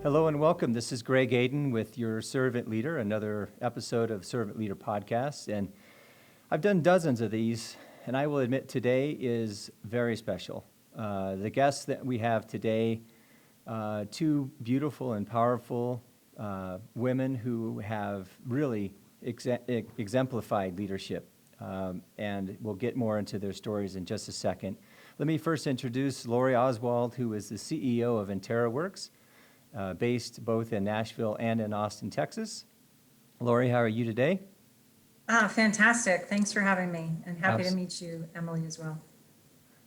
Hello and welcome. This is Greg Aden with your Servant Leader, another episode of Servant Leader Podcast. And I've done dozens of these, and I will admit today is very special. The guests that we have today, two beautiful and powerful women who have really exemplified leadership. And we'll get more into their stories in just a second. Let me first introduce Laurie Oswald, who is the CEO of InteraWorks. Based both in Nashville and in Austin, Texas. Laurie, how are you today? Fantastic. Thanks for having me, and happy to meet you, Emily, as well.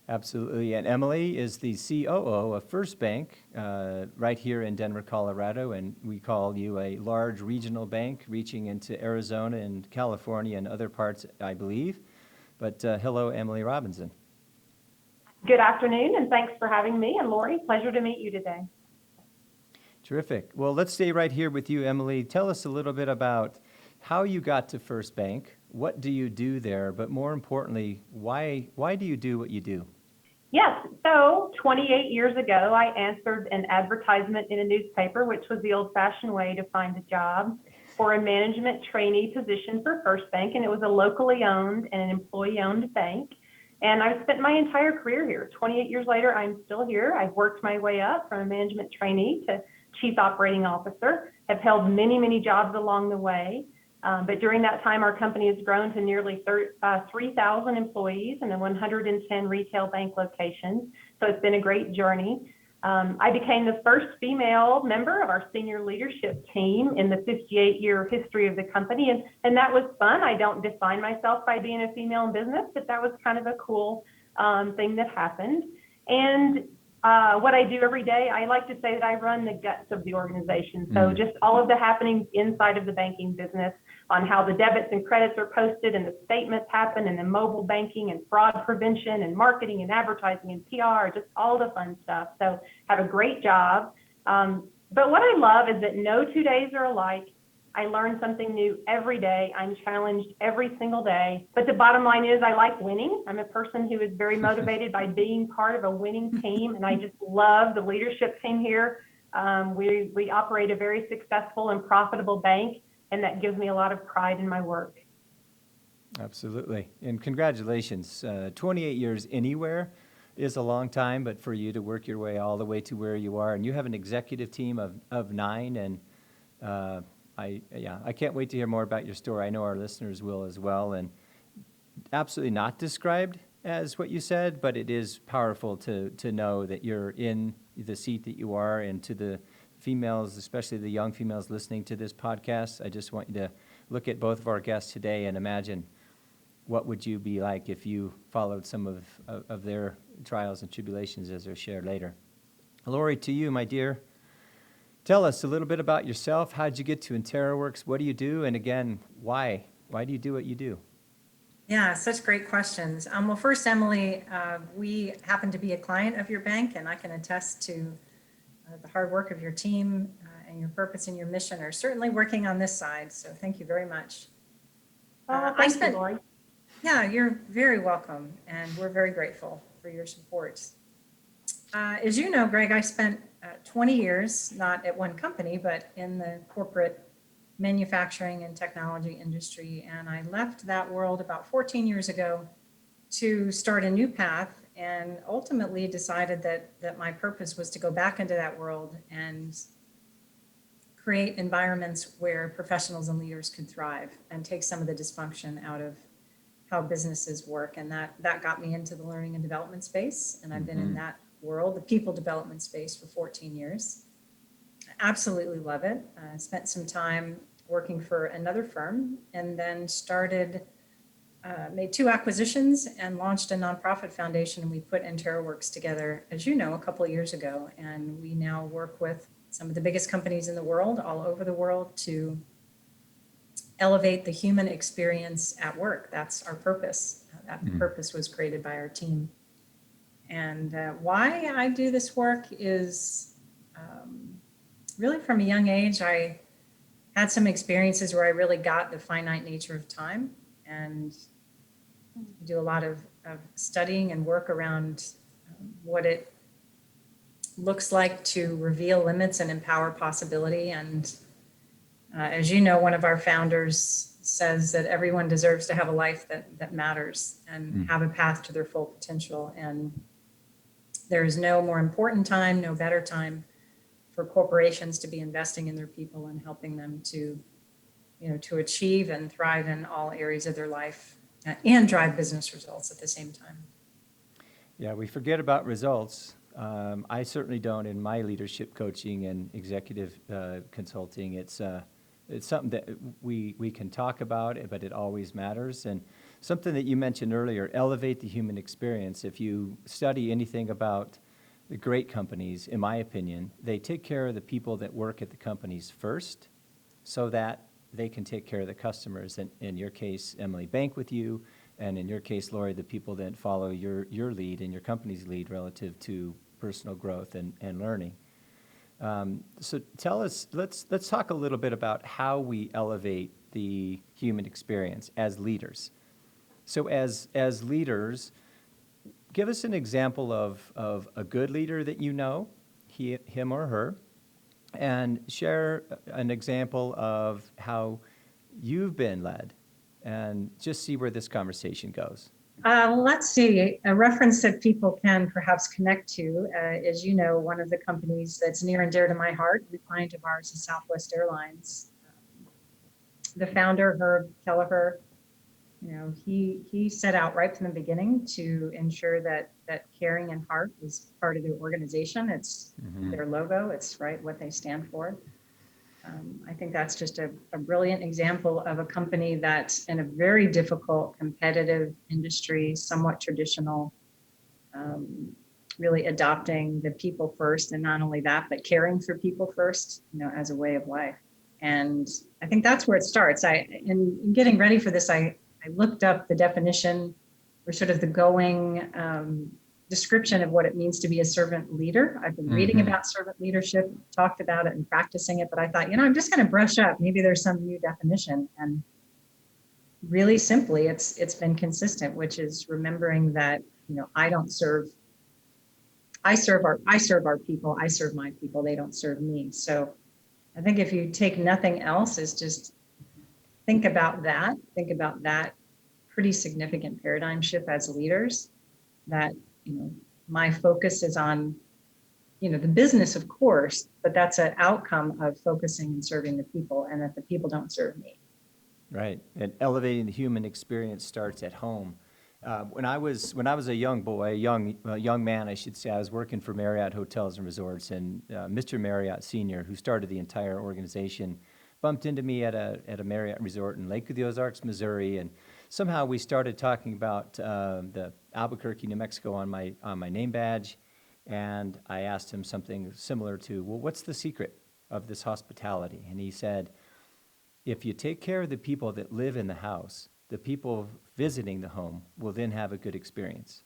Absolutely. And Emily is the COO of First Bank right here in Denver, Colorado, and we call you a large regional bank reaching into Arizona and California and other parts, I believe. But hello, Emily Robinson. Good afternoon, and thanks for having me. And Laurie, pleasure to meet you today. Terrific. Well, let's stay right here with you, Emily. Tell us a little bit about how you got to First Bank. What do you do there? But more importantly, why do you do what you do? Yes. So 28 years ago, I answered an advertisement in a newspaper, which was the old-fashioned way to find a job for a management trainee position for First Bank. And it was a locally owned and an employee-owned bank. And I've spent my entire career here. 28 years later, I'm still here. I've worked my way up from a management trainee to Chief Operating Officer, have held many jobs along the way. But during that time, our company has grown to nearly 3,000 employees and 110 retail bank locations. So it's been a great journey. I became the first female member of our senior leadership team in the 58-year history of the company. And that was fun. I don't define myself by being a female in business, but that was kind of a cool thing that happened. And what I do every day, I like to say that I run the guts of the organization. So just all of the happenings inside of the banking business on how the debits and credits are posted and the statements happen and the mobile banking and fraud prevention and marketing and advertising and PR, just all the fun stuff. So have a great job. But what I love is that no 2 days are alike. I learn something new every day. I'm challenged every single day. But the bottom line is I like winning. I'm a person who is very motivated by being part of a winning team. And I just love the leadership team here. We operate a very successful and profitable bank. And that gives me a lot of pride in my work. Absolutely. And congratulations. 28 years anywhere is a long time, but for you to work your way all the way to where you are, and you have an executive team of 9, and I can't wait to hear more about your story. I know our listeners will as well, and absolutely not described as what you said, but it is powerful to know that you're in the seat that you are, and to the females, especially the young females listening to this podcast, I just want you to look at both of our guests today and imagine what would you be like if you followed some of their trials and tribulations as they're shared later. Laurie, to you, my dear, tell us a little bit about yourself. How did you get to InteraWorks? What do you do? And again, why? Why do you do what you do? Yeah, such great questions. Well, first, Emily, we happen to be a client of your bank, and I can attest to the hard work of your team and your purpose and your mission are certainly working on this side. So thank you very much. Thank you, Laurie. Yeah, you're very welcome. And we're very grateful for your support. As you know, Greg, I spent 20 years, not at one company, but in the corporate manufacturing and technology industry. And I left that world about 14 years ago to start a new path, and ultimately decided that my purpose was to go back into that world and create environments where professionals and leaders could thrive and take some of the dysfunction out of how businesses work. And that got me into the learning and development space. And I've been in that world, the people development space, for 14 years. I absolutely love it. I spent some time working for another firm, and then made 2 acquisitions and launched a nonprofit foundation. And we put InteraWorks together, as you know, a couple of years ago. And we now work with some of the biggest companies in the world, all over the world, to elevate the human experience at work. That's our purpose. That purpose was created by our team. And why I do this work is really from a young age. I had some experiences where I really got the finite nature of time, and do a lot of studying and work around what it looks like to reveal limits and empower possibility. And as you know, one of our founders says that everyone deserves to have a life that matters and have a path to their full potential. And there's no more important time, no better time for corporations to be investing in their people and helping them to, to achieve and thrive in all areas of their life and drive business results at the same time. Yeah, we forget about results. I certainly don't in my leadership coaching and executive consulting. It's something that we can talk about, but it always matters. And something that you mentioned earlier, elevate the human experience. If you study anything about the great companies, in my opinion, they take care of the people that work at the companies first so that they can take care of the customers. And in your case, Emily, bank with you. And in your case, Laurie, the people that follow your lead and your company's lead relative to personal growth and learning. So tell us, let's talk a little bit about how we elevate the human experience as leaders. So as leaders, give us an example of a good leader that you know, him or her, and share an example of how you've been led, and just see where this conversation goes. Let's see, a reference that people can perhaps connect to, as you know, one of the companies that's near and dear to my heart, the client of ours is Southwest Airlines. The founder, Herb Kelleher, he set out right from the beginning to ensure that caring and heart is part of their organization. It's their logo. It's right what they stand for. I think that's just a brilliant example of a company that's in a very difficult, competitive industry, somewhat traditional, really adopting the people first, and not only that, but caring for people first, as a way of life. And I think that's where it starts. In getting ready for this, I looked up the definition or sort of the going description of what it means to be a servant leader. I've been reading about servant leadership, talked about it and practicing it, but I thought, I'm just going to brush up. Maybe there's some new definition. And really simply, it's been consistent, which is remembering that, I serve our people, I serve my people, they don't serve me. So I think if you take nothing else, is just think about that pretty significant paradigm shift as leaders, that, my focus is on, the business, of course, but that's an outcome of focusing and serving the people, and that the people don't serve me. Right, and elevating the human experience starts at home. When I was a young boy, young man, I should say, I was working for Marriott Hotels and Resorts, and Mr. Marriott Sr., who started the entire organization, bumped into me at a Marriott resort in Lake of the Ozarks, Missouri, and somehow we started talking about the Albuquerque, New Mexico on my name badge, and I asked him something similar to, well, what's the secret of this hospitality? And he said, if you take care of the people that live in the house, the people visiting the home will then have a good experience.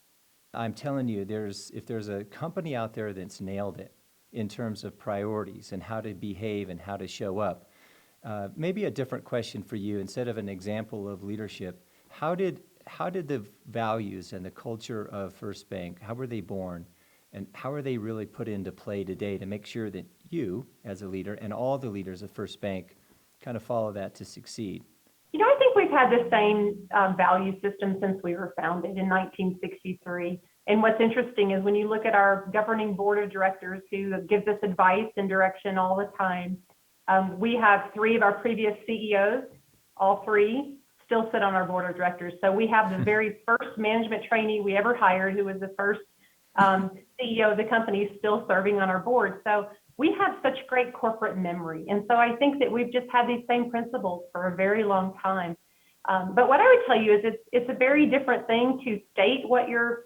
I'm telling you, if there's a company out there that's nailed it in terms of priorities and how to behave and how to show up, maybe a different question for you, instead of an example of leadership, how did the values and the culture of First Bank, how were they born, and how are they really put into play today to make sure that you, as a leader, and all the leaders of First Bank kind of follow that to succeed? I think we've had the same value system since we were founded in 1963. And what's interesting is when you look at our governing board of directors, who gives us advice and direction all the time, we have 3 of our previous CEOs, all 3 still sit on our board of directors. So we have the very first management trainee we ever hired, who was the first CEO of the company, still serving on our board. So we have such great corporate memory. And so I think that we've just had these same principles for a very long time. But what I would tell you is it's a very different thing to state what your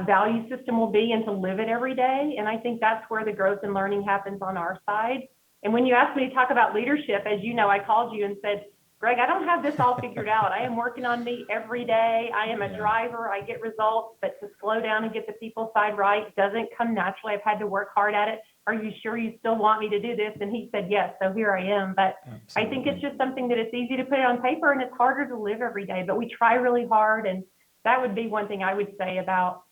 value system will be and to live it every day. And I think that's where the growth and learning happens on our side. And when you asked me to talk about leadership, as you know, I called you and said, Greg, I don't have this all figured out. I am working on me every day. I am a driver. I get results, but to slow down and get the people side right doesn't come naturally. I've had to work hard at it. Are you sure you still want me to do this? And he said, yes. So here I am. But absolutely. I think it's just something that it's easy to put it on paper, and it's harder to live every day, but we try really hard. And that would be one thing I would say about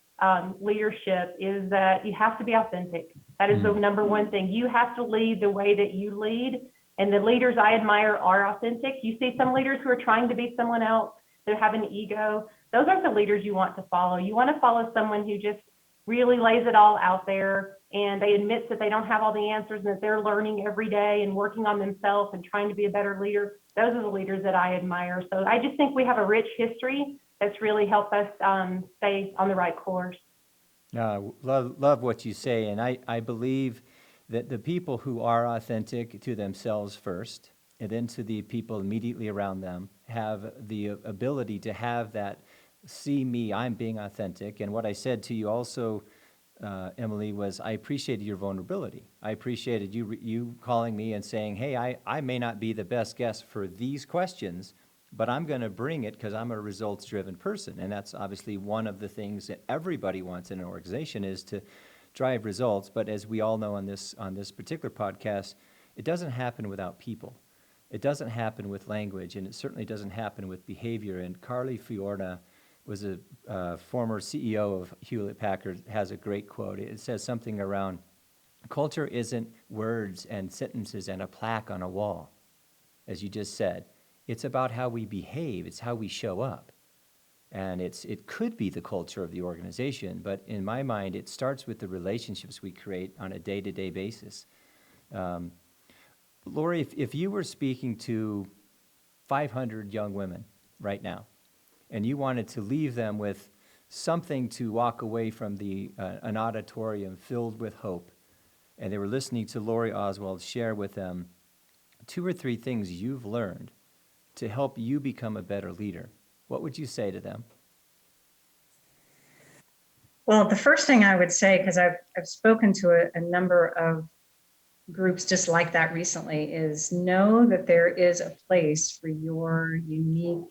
leadership is that you have to be authentic. That is the number one thing. You have to lead the way that you lead. And the leaders I admire are authentic. You see some leaders who are trying to be someone else, they have an ego. Those aren't the leaders you want to follow. You want to follow someone who just really lays it all out there, and they admit that they don't have all the answers and that they're learning every day and working on themselves and trying to be a better leader. Those are the leaders that I admire. So I just think we have a rich history that's really helped us stay on the right course. Love what you say, and I believe that the people who are authentic to themselves first, and then to the people immediately around them, have the ability to have that, see me, I'm being authentic. And what I said to you also, Emily, was I appreciated your vulnerability. I appreciated you calling me and saying, hey, I may not be the best guest for these questions, but I'm going to bring it because I'm a results-driven person. And that's obviously one of the things that everybody wants in an organization, is to drive results. But as we all know on this particular podcast, it doesn't happen without people. It doesn't happen with language, and it certainly doesn't happen with behavior. And Carly Fiorna was a former CEO of Hewlett-Packard, has a great quote. It says something around, culture isn't words and sentences and a plaque on a wall, as you just said. It's about how we behave. It's how we show up. And it could be the culture of the organization, but in my mind, it starts with the relationships we create on a day-to-day basis. Laurie, if you were speaking to 500 young women right now, and you wanted to leave them with something to walk away from an auditorium filled with hope, and they were listening to Laurie Oswald share with them 2 or 3 things you've learned to help you become a better leader, what would you say to them? Well, the first thing I would say, because I've spoken to a number of groups just like that recently, is know that there is a place for your unique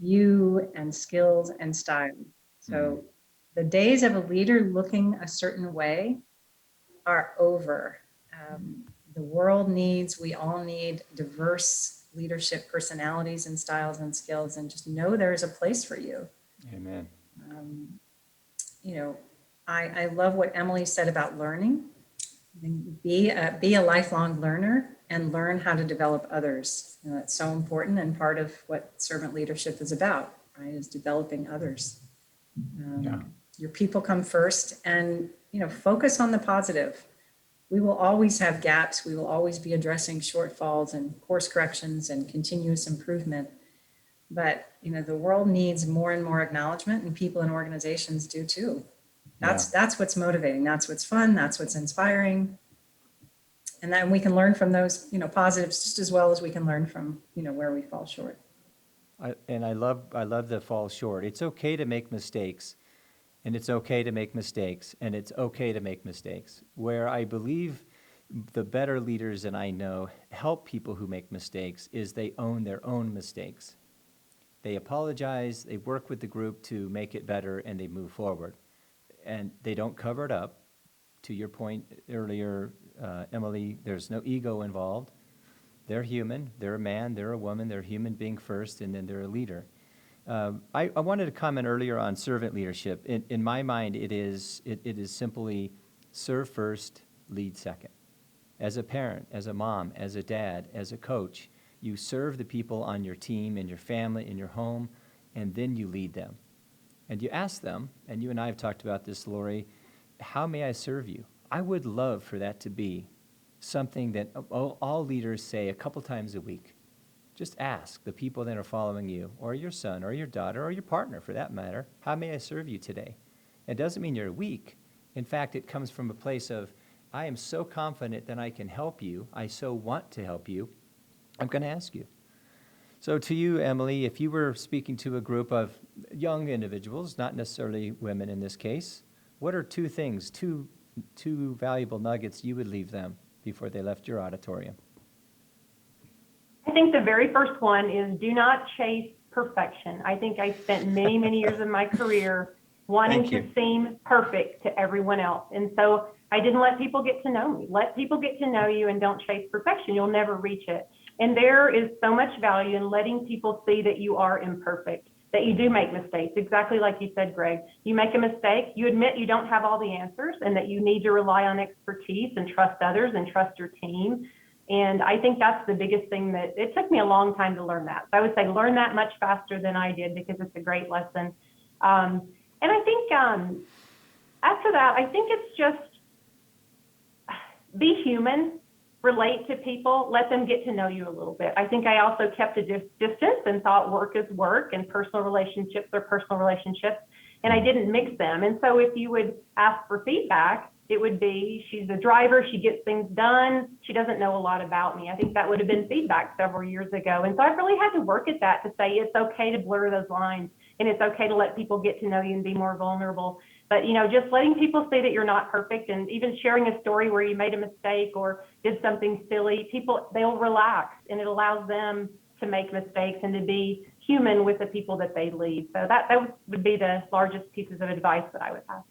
view and skills and style. So the days of a leader looking a certain way are over. The world needs, we all need diverse leadership personalities and styles and skills, and just know there's a place for you. Amen. I love what Emily said about learning. Be a lifelong learner and learn how to develop others. That's so important, and part of what servant leadership is about, right, is developing others. Your people come first, and focus on the positive. We will always have gaps. We will always be addressing shortfalls and course corrections and continuous improvement. But the world needs more and more acknowledgement, and people and organizations do too. That's what's motivating. That's what's fun. That's what's inspiring. And then we can learn from those, positives just as well as we can learn from, where we fall short. I love the fall short. It's okay to make mistakes, and it's okay to make mistakes, and it's okay to make mistakes. Where I believe the better leaders that I know help people who make mistakes is they own their own mistakes. They apologize, they work with the group to make it better, and they move forward. And they don't cover it up. To your point earlier, Emily, there's no ego involved. They're human, they're a man, they're a woman, they're a human being first, and then they're a leader. I wanted to comment earlier on servant leadership. In my mind, it is simply serve first, lead second. As a parent, as a mom, as a dad, as a coach, you serve the people on your team, in your family, in your home, and then you lead them. And you ask them, and you and I have talked about this, Laurie, how may I serve you? I would love for that to be something that all leaders say a couple times a week. Just ask the people that are following you, or your son, or your daughter, or your partner for that matter, how may I serve you today? It doesn't mean you're weak. In fact, it comes from a place of, I am so confident that I can help you. I so want to help you. I'm going to ask you. So to you, Emily, if you were speaking to a group of young individuals, not necessarily women in this case, what are 2 things, two valuable nuggets you would leave them before they left your auditorium? I think the very first one is do not chase perfection. I think I spent many, many years of my career wanting to seem perfect to everyone else. And so I didn't let people get to know me. Let people get to know you and don't chase perfection. You'll never reach it. And there is so much value in letting people see that you are imperfect. that you do make mistakes. Exactly like you said, Greg. You make a mistake, you admit you don't have all the answers and that you need to rely on expertise and trust others and trust your team. And I think that's the biggest thing that it took me a long time to learn that. So I would say learn that much faster than I did because it's a great lesson. And I think after that, I think it's just be human, relate to people, let them get to know you a little bit. I think I also kept a distance and thought work is work and personal relationships are personal relationships, and I didn't mix them. And so if you would ask for feedback, it would be, she's a driver, she gets things done, she doesn't know a lot about me. I think that would have been feedback several years ago. And so I really had to work at that to say it's okay to blur those lines and it's okay to let people get to know you and be more vulnerable. But, you know, just letting people see that you're not perfect and even sharing a story where you made a mistake or did something silly, people, they'll relax and it allows them to make mistakes and to be human with the people that they lead. So that would be the largest pieces of advice that I would have.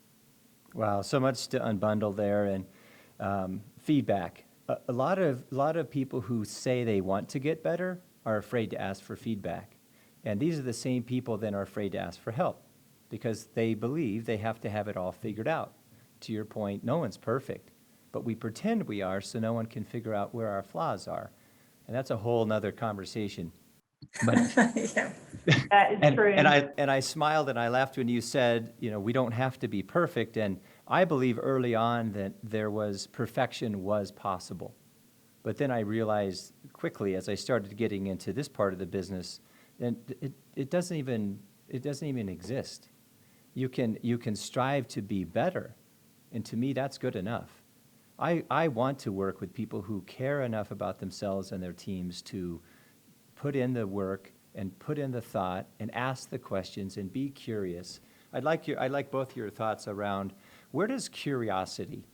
Wow, so much to unbundle there, and feedback. A lot of people who say they want to get better are afraid to ask for feedback, and these are the same people then are afraid to ask for help because they believe they have to have it all figured out. To your point, no one's perfect, but we pretend we are so no one can figure out where our flaws are, and that's a whole nother conversation. But Yeah. That is true. And I smiled and I laughed when you said, you know, we don't have to be perfect. And I believe early on that perfection was possible. But then I realized quickly as I started getting into this part of the business, and it doesn't even exist. You can strive to be better, and to me that's good enough. I want to work with people who care enough about themselves and their teams to put in the work and put in the thought and ask the questions and be curious. I'd like both your thoughts around where does curiosity,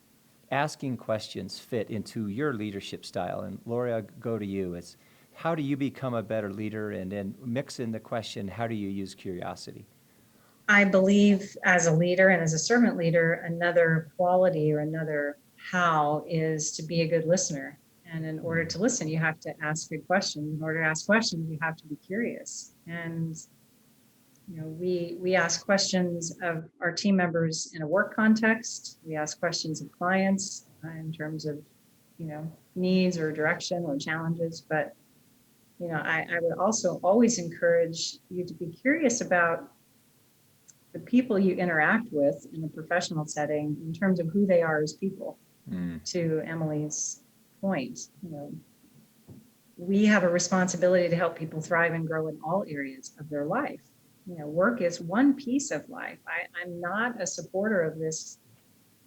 asking questions, fit into your leadership style? And Laurie, I'll go to you. It's how do you become a better leader, and then mix in the question, how do you use curiosity? I believe as a leader and as a servant leader, another quality or another how is to be a good listener. And in order to listen, you have to ask good questions. In order to ask questions, you have to be curious. And you know, we ask questions of our team members in a work context. We ask questions of clients in terms of, you know, needs or direction or challenges. But you know, I would also always encourage you to be curious about the people you interact with in a professional setting in terms of who they are as people. To Emily's point, you know, we have a responsibility to help people thrive and grow in all areas of their life. You know, work is one piece of life. I'm not a supporter of this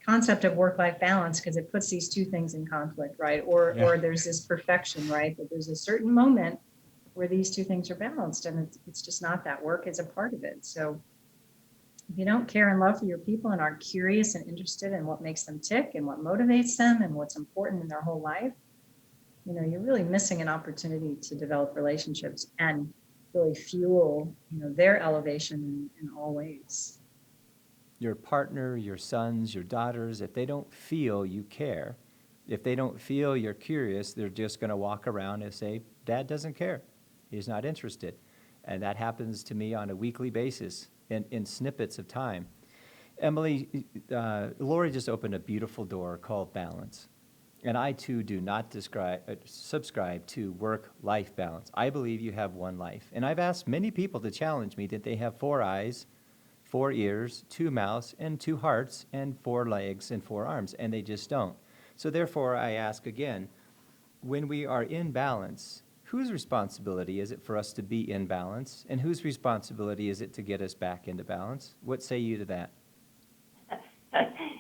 concept of work-life balance because it puts these two things in conflict, right? Or there's this perfection, right? But there's a certain moment where these two things are balanced, and it's just not that. Work is a part of it. So if you don't care and love for your people and aren't curious and interested in what makes them tick and what motivates them and what's important in their whole life, you know, you're really missing an opportunity to develop relationships and really fuel, you know, their elevation in all ways. Your partner, your sons, your daughters, if they don't feel you care, if they don't feel you're curious, they're just going to walk around and say, Dad doesn't care. He's not interested. And that happens to me on a weekly basis in snippets of time. Emily, Laurie just opened a beautiful door called balance. And I, too, do not subscribe to work-life balance. I believe you have one life. And I've asked many people to challenge me that they have 4 eyes, 4 ears, 2 mouths, and 2 hearts, and 4 legs and 4 arms, and they just don't. So therefore, I ask again, when we are in balance, whose responsibility is it for us to be in balance, and whose responsibility is it to get us back into balance? What say you to that?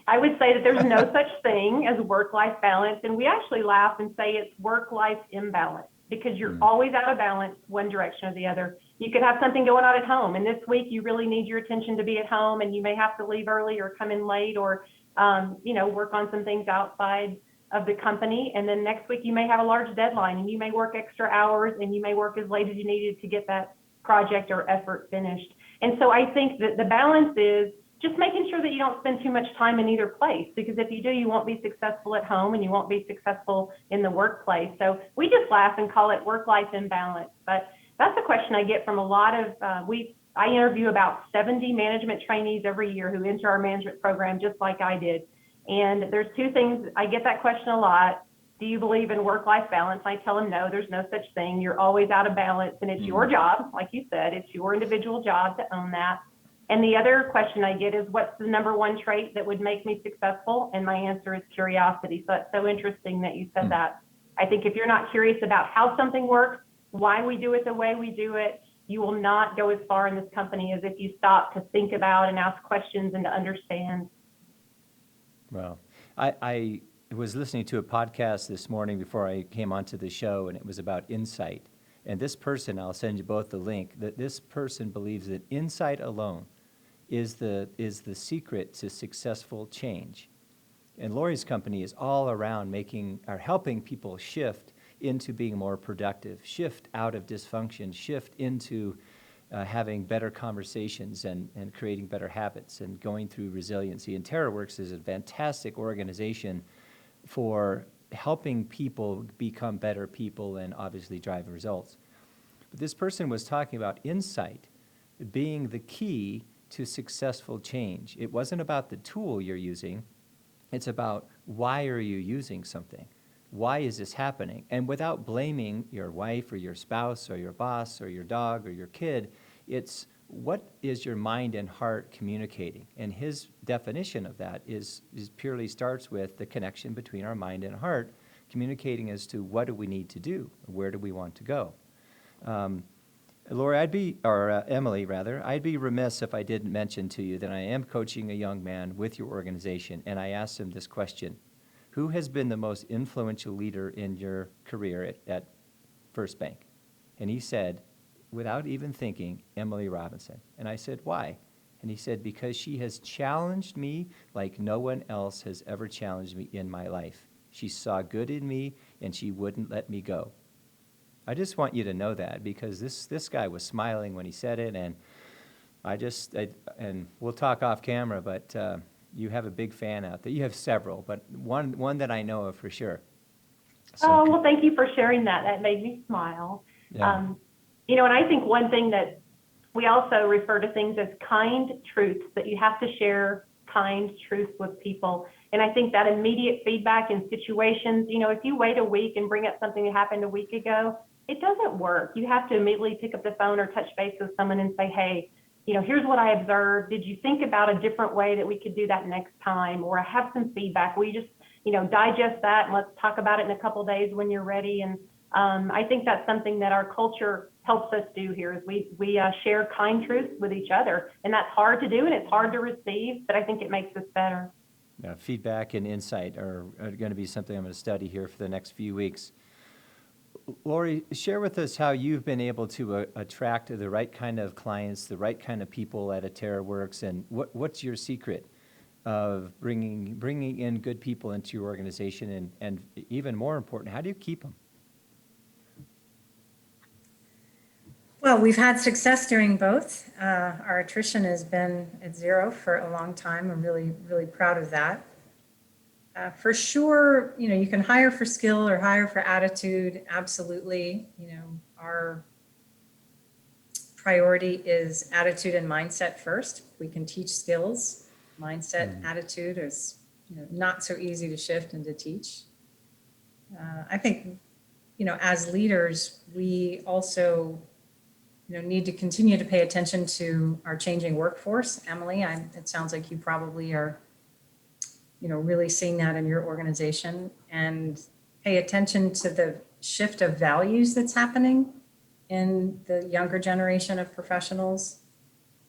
I would say that there's no such thing as work-life balance, and we actually laugh and say it's work-life imbalance because you're always out of balance one direction or the other. You could have something going on at home, and this week you really need your attention to be at home, and you may have to leave early or come in late or you know, work on some things outside of the company. And then next week you may have a large deadline and you may work extra hours and you may work as late as you needed to get that project or effort finished. And so I think that the balance is just making sure that you don't spend too much time in either place, because if you do, you won't be successful at home and you won't be successful in the workplace. So we just laugh and call it work-life imbalance. But that's a question I get from a lot of, I interview about 70 management trainees every year who enter our management program just like I did. And there's two things, I get that question a lot. Do you believe in work-life balance? I tell them, no, there's no such thing. You're always out of balance, and it's your job, like you said, it's your individual job to own that. And the other question I get is, what's the number one trait that would make me successful? And my answer is curiosity. So it's so interesting that you said that. I think if you're not curious about how something works, why we do it the way we do it, you will not go as far in this company as if you stop to think about and ask questions and to understand. Well, I was listening to a podcast this morning before I came onto the show, and it was about insight. And this person, I'll send you both the link, that this person believes that insight alone is the secret to successful change. And Laurie's company is all around helping people shift into being more productive, shift out of dysfunction, shift into having better conversations and creating better habits and going through resiliency. And InteraWorks is a fantastic organization for helping people become better people and obviously drive results. But this person was talking about insight being the key to successful change. It wasn't about the tool you're using. It's about why are you using something? Why is this happening? And without blaming your wife or your spouse or your boss or your dog or your kid, it's what is your mind and heart communicating? And his definition of that is purely starts with the connection between our mind and heart, communicating as to what do we need to do, where do we want to go. Laurie, Emily, I'd be remiss if I didn't mention to you that I am coaching a young man with your organization, and I asked him this question: who has been the most influential leader in your career at First Bank? And he said, without even thinking, Emily Robinson. And I said, why? And he said, because she has challenged me like no one else has ever challenged me in my life. She saw good in me, and she wouldn't let me go. I just want you to know that, because this guy was smiling when he said it, and and we'll talk off camera, but you have a big fan out there. You have several, but one that I know of for sure. So, well, thank you for sharing that. That made me smile. Yeah. And I think one thing that we also refer to things as kind truths, that you have to share kind truths with people. And I think that immediate feedback in situations, if you wait a week and bring up something that happened a week ago, it doesn't work. You have to immediately pick up the phone or touch base with someone and say, hey, here's what I observed. Did you think about a different way that we could do that next time? Or I have some feedback. Will you just, digest that, and let's talk about it in a couple of days when you're ready. And I think that's something that our culture helps us do here, is we share kind truths with each other. And that's hard to do, and it's hard to receive, but I think it makes us better. Yeah, feedback and insight are going to be something I'm going to study here for the next few weeks. Laurie, share with us how you've been able to attract the right kind of clients, the right kind of people at InteraWorks, and what's your secret of bringing in good people into your organization, and even more important, how do you keep them? Well, we've had success doing both. Our attrition has been at zero for a long time. I'm really, really proud of that. For sure, you can hire for skill or hire for attitude. Absolutely. Our priority is attitude and mindset first. We can teach skills. Mindset, attitude is not so easy to shift and to teach. I think, as leaders, we also need to continue to pay attention to our changing workforce. Emily, it sounds like you probably are really seeing that in your organization, and pay attention to the shift of values that's happening in the younger generation of professionals.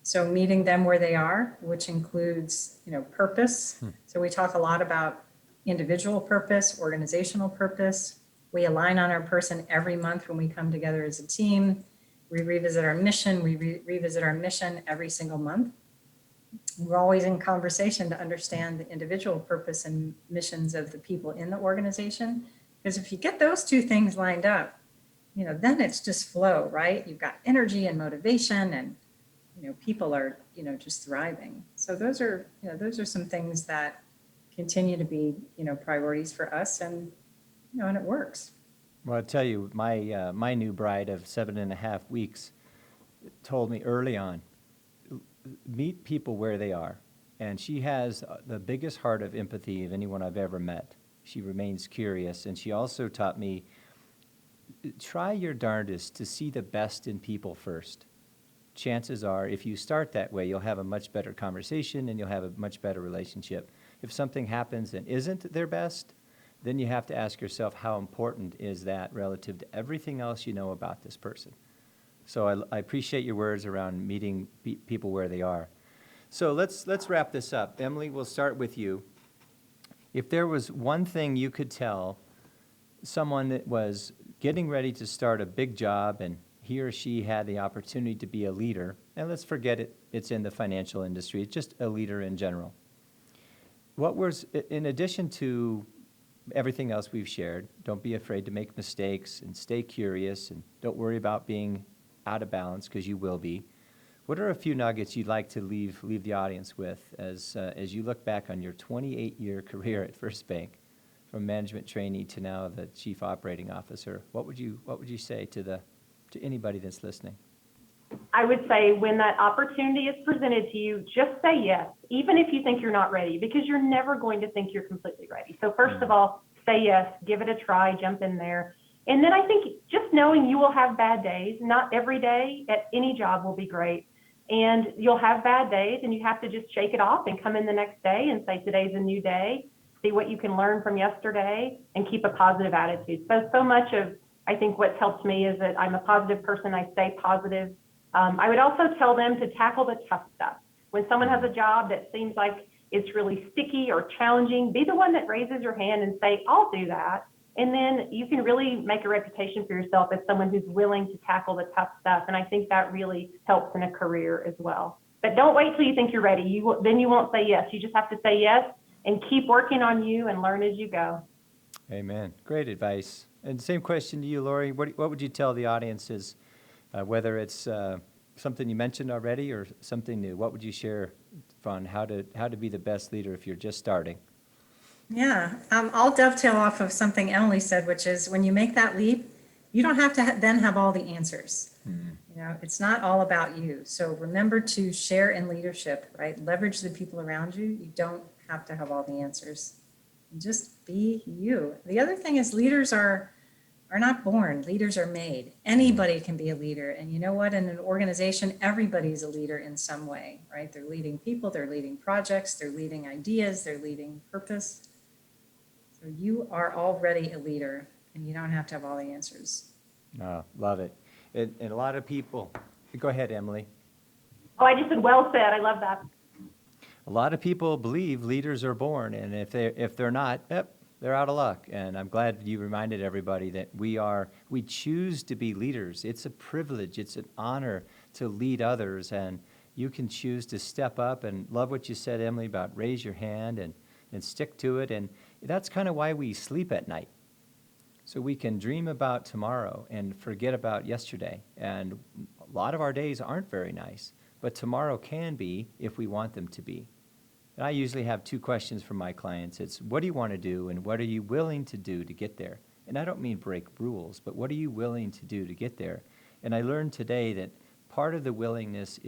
So meeting them where they are, which includes, purpose. So we talk a lot about individual purpose, organizational purpose. We align on our person every month when we come together as a team. We revisit our mission. We revisit our mission every single month. We're always in conversation to understand the individual purpose and missions of the people in the organization. Because if you get those two things lined up, then it's just flow, right? You've got energy and motivation, and people are, just thriving. So those are some things that continue to be, priorities for us, and, and it works. Well, I'll tell you, my new bride of 7.5 weeks told me early on, meet people where they are. And she has the biggest heart of empathy of anyone I've ever met. She remains curious, and she also taught me, try your darndest to see the best in people first. Chances are, if you start that way, you'll have a much better conversation and you'll have a much better relationship. If something happens and isn't their best, then you have to ask yourself, how important is that relative to everything else you know about this person? So I appreciate your words around meeting people where they are. So let's wrap this up. Emily, we'll start with you. If there was one thing you could tell someone that was getting ready to start a big job and he or she had the opportunity to be a leader, and let's forget it's in the financial industry, it's just a leader in general. What was, in addition to everything else we've shared, don't be afraid to make mistakes and stay curious and don't worry about being out of balance, because you will be. What are a few nuggets you'd like to leave the audience with as you look back on your 28-year career at First Bank, from management trainee to now the chief operating officer? What would you say to anybody that's listening? I would say when that opportunity is presented to you, just say yes, even if you think you're not ready, because you're never going to think you're completely ready. So first of all, say yes, give it a try, jump in there. And then I think just knowing you will have bad days, not every day at any job will be great. And you'll have bad days and you have to just shake it off and come in the next day and say, today's a new day, see what you can learn from yesterday and keep a positive attitude. So much of, I think what's helped me is that I'm a positive person, I stay positive. I would also tell them to tackle the tough stuff. When someone has a job that seems like it's really sticky or challenging, be the one that raises your hand and say, I'll do that. And then you can really make a reputation for yourself as someone who's willing to tackle the tough stuff. And I think that really helps in a career as well. But don't wait till you think you're ready. Then you won't say yes. You just have to say yes and keep working on you and learn as you go. Amen. Great advice. And same question to you, Laurie. What would you tell the audiences, whether it's something you mentioned already or something new? What would you share on how to be the best leader if you're just starting? Yeah, I'll dovetail off of something Emily said, which is when you make that leap, you don't have to then have all the answers. You know, it's not all about you. So remember to share in leadership, right? Leverage the people around you. You don't have to have all the answers. Just be you. The other thing is leaders are not born. Leaders are made. Anybody can be a leader. And you know what? In an organization, everybody's a leader in some way, right? They're leading people, they're leading projects, they're leading ideas, they're leading purpose. So you are already a leader, and you don't have to have all the answers. Oh, love it. And a lot of people, go ahead, Emily. Oh, I just said, well said. I love that. A lot of people believe leaders are born, and if they're not, they're out of luck. And I'm glad you reminded everybody that we choose to be leaders. It's a privilege, it's an honor to lead others, and you can choose to step up. And love what you said, Emily, about raise your hand and stick to it. And that's kind of why we sleep at night, so we can dream about tomorrow and forget about yesterday. And a lot of our days aren't very nice, but tomorrow can be if we want them to be. And I usually have two questions for my clients. It's, what do you want to do, and what are you willing to do to get there? And I don't mean break rules, but what are you willing to do to get there? And I learned today that part of the willingness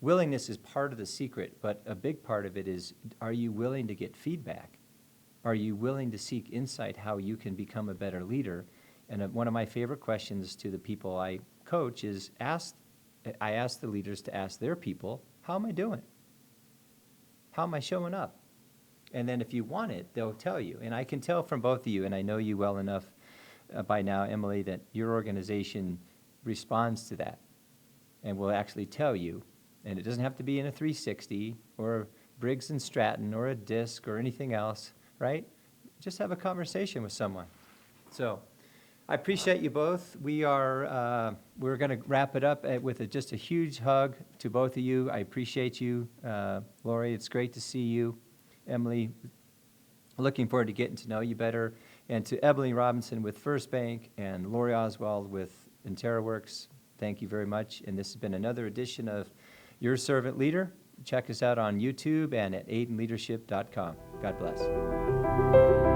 willingness is part of the secret, but a big part of it is, are you willing to get feedback? Are you willing to seek insight how you can become a better leader? And one of my favorite questions to the people I coach is I ask the leaders to ask their people, how am I doing? How am I showing up? And then if you want it, they'll tell you. And I can tell from both of you, and I know you well enough by now, Emily, that your organization responds to that and will actually tell you. And it doesn't have to be in a 360 or Briggs and Stratton or a DISC or anything else, right? Just have a conversation with someone. So I appreciate you both. We're going to wrap it up with just a huge hug to both of you. I appreciate you, Laurie. It's great to see you. Emily, looking forward to getting to know you better. And to Emily Robinson with First Bank and Laurie Oswald with InteraWorks, thank you very much. And this has been another edition of Your Servant Leader. Check us out on YouTube and at adenleadership.com. God bless.